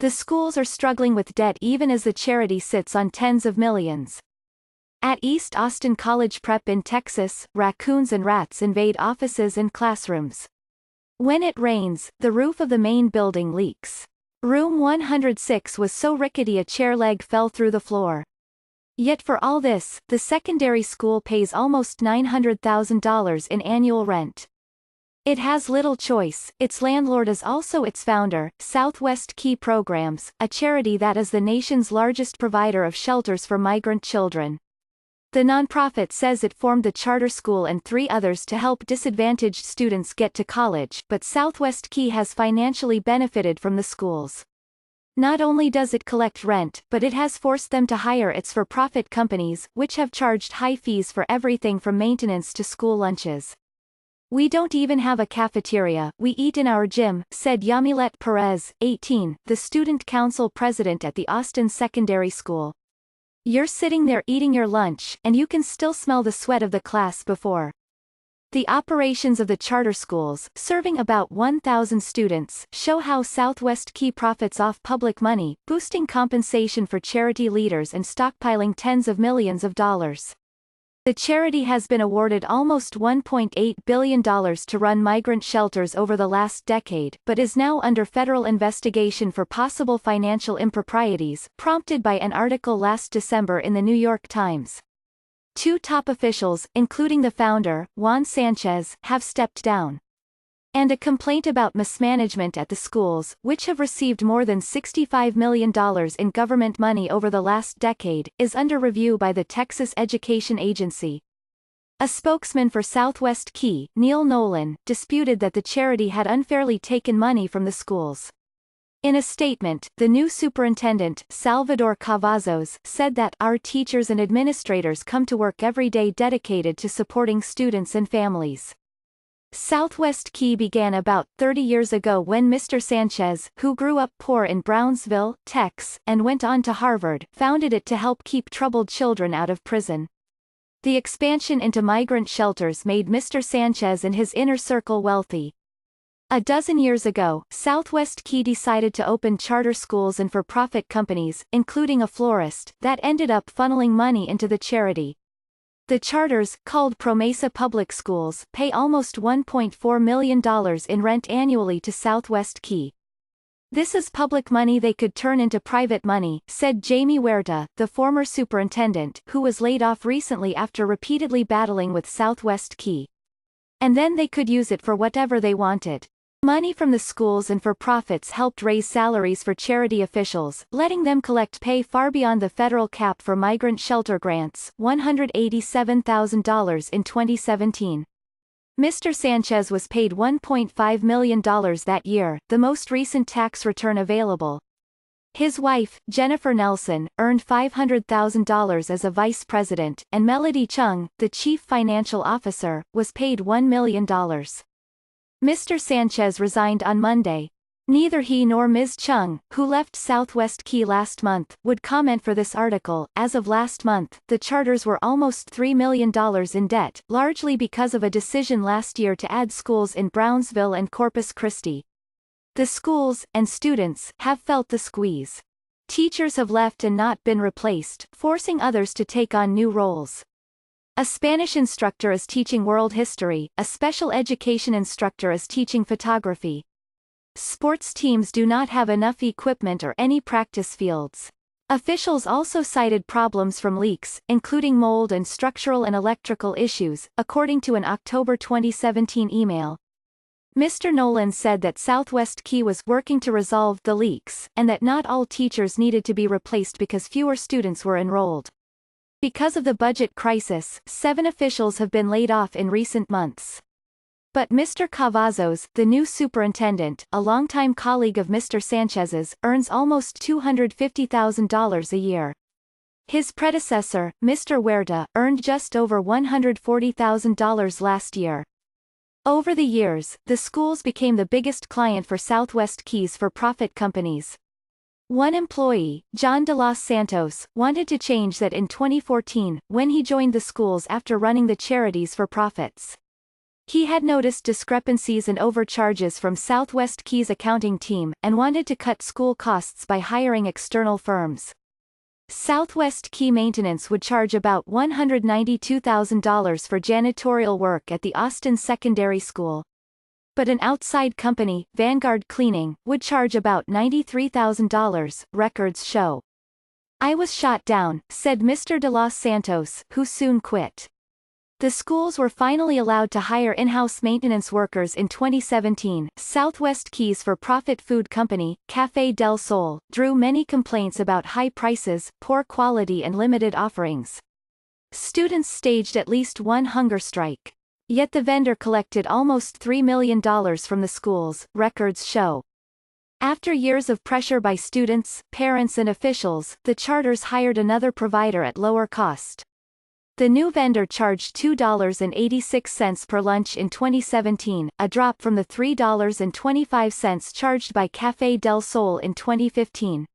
The schools are struggling with debt even as the charity sits on tens of millions. At East Austin College Prep in Texas, raccoons and rats invade offices and classrooms. When it rains, the roof of the main building leaks. Room 106 was so rickety a chair leg fell through the floor. Yet for all this, the secondary school pays almost $900,000 in annual rent. It has little choice. Its landlord is also its founder, Southwest Key Programs, a charity that is the nation's largest provider of shelters for migrant children. The nonprofit says it formed the charter school and 3 others to help disadvantaged students get to college, but Southwest Key has financially benefited from the schools. Not only does it collect rent, but it has forced them to hire its for-profit companies, which have charged high fees for everything from maintenance to school lunches. "We don't even have a cafeteria, we eat in our gym," said Yamilet Perez, 18, the student council president at the Austin Secondary School. "You're sitting there eating your lunch, and you can still smell the sweat of the class before." The operations of the charter schools, serving about 1,000 students, show how Southwest Key profits off public money, boosting compensation for charity leaders and stockpiling tens of millions of dollars. The charity has been awarded almost $1.8 billion to run migrant shelters over the last decade, but is now under federal investigation for possible financial improprieties, prompted by an article last December in the New York Times. 2 top officials, including the founder, Juan Sanchez, have stepped down. And a complaint about mismanagement at the schools, which have received more than $65 million in government money over the last decade, is under review by the Texas Education Agency. A spokesman for Southwest Key, Neil Nolan, disputed that the charity had unfairly taken money from the schools. In a statement, the new superintendent, Salvador Cavazos, said that "our teachers and administrators come to work every day dedicated to supporting students and families." Southwest Key began about 30 years ago when Mr. Sanchez, who grew up poor in Brownsville, Texas, and went on to Harvard, founded it to help keep troubled children out of prison. The expansion into migrant shelters made Mr. Sanchez and his inner circle wealthy. A dozen years ago, Southwest Key decided to open charter schools and for-profit companies, including a florist, that ended up funneling money into the charity. The charters, called Promesa Public Schools, pay almost $1.4 million in rent annually to Southwest Key. "This is public money they could turn into private money," said Jamie Huerta, the former superintendent, who was laid off recently after repeatedly battling with Southwest Key. "And then they could use it for whatever they wanted." Money from the schools and for-profits helped raise salaries for charity officials, letting them collect pay far beyond the federal cap for migrant shelter grants, $187,000 in 2017. Mr. Sanchez was paid $1.5 million that year, the most recent tax return available. His wife, Jennifer Nelson, earned $500,000 as a vice president, and Melody Chung, the chief financial officer, was paid $1 million. Mr. Sanchez resigned on Monday. Neither he nor Ms. Chung, who left Southwest Key last month, would comment for this article. As of last month, the charters were almost $3 million in debt, largely because of a decision last year to add schools in Brownsville and Corpus Christi. The schools, and students, have felt the squeeze. Teachers have left and not been replaced, forcing others to take on new roles. A Spanish instructor is teaching world history, a special education instructor is teaching photography. Sports teams do not have enough equipment or any practice fields. Officials also cited problems from leaks, including mold and structural and electrical issues, according to an October 2017 email. Mr. Nolan said that Southwest Key was working to resolve the leaks, and that not all teachers needed to be replaced because fewer students were enrolled. Because of the budget crisis, 7 officials have been laid off in recent months. But Mr. Cavazos, the new superintendent, a longtime colleague of Mr. Sanchez's, earns almost $250,000 a year. His predecessor, Mr. Huerta, earned just over $140,000 last year. Over the years, the schools became the biggest client for Southwest Key's for-profit companies. One employee, John de los Santos, wanted to change that in 2014, when he joined the schools after running the charities for profits. He had noticed discrepancies and overcharges from Southwest Key's accounting team, and wanted to cut school costs by hiring external firms. Southwest Key Maintenance would charge about $192,000 for janitorial work at the Austin Secondary School. But an outside company, Vanguard Cleaning, would charge about $93,000, records show. "I was shot down," said Mr. De Los Santos, who soon quit. The schools were finally allowed to hire in-house maintenance workers in 2017. Southwest Key's for-profit food company, Café del Sol, drew many complaints about high prices, poor quality and limited offerings. Students staged at least one hunger strike. Yet the vendor collected almost $3 million from the schools, records show. After years of pressure by students, parents and officials, the charters hired another provider at lower cost. The new vendor charged $2.86 per lunch in 2017, a drop from the $3.25 charged by Café del Sol in 2015.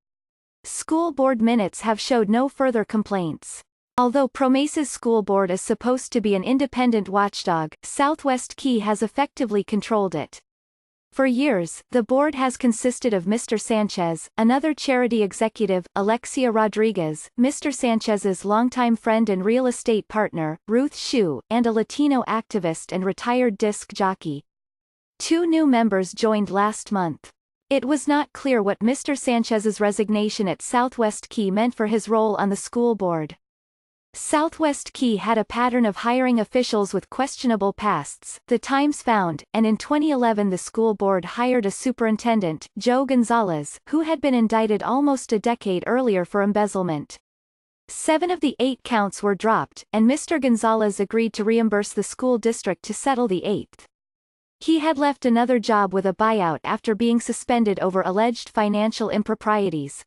School board minutes have showed no further complaints. Although PROMESA's school board is supposed to be an independent watchdog, Southwest Key has effectively controlled it. For years, the board has consisted of Mr. Sanchez, another charity executive, Alexia Rodriguez, Mr. Sanchez's longtime friend and real estate partner, Ruth Hsu, and a Latino activist and retired disc jockey. 2 new members joined last month. It was not clear what Mr. Sanchez's resignation at Southwest Key meant for his role on the school board. Southwest Key had a pattern of hiring officials with questionable pasts, the Times found, and in 2011 the school board hired a superintendent, Joe Gonzalez, who had been indicted almost a decade earlier for embezzlement. 7 of the 8 counts were dropped, and Mr. Gonzalez agreed to reimburse the school district to settle the 8th. He had left another job with a buyout after being suspended over alleged financial improprieties.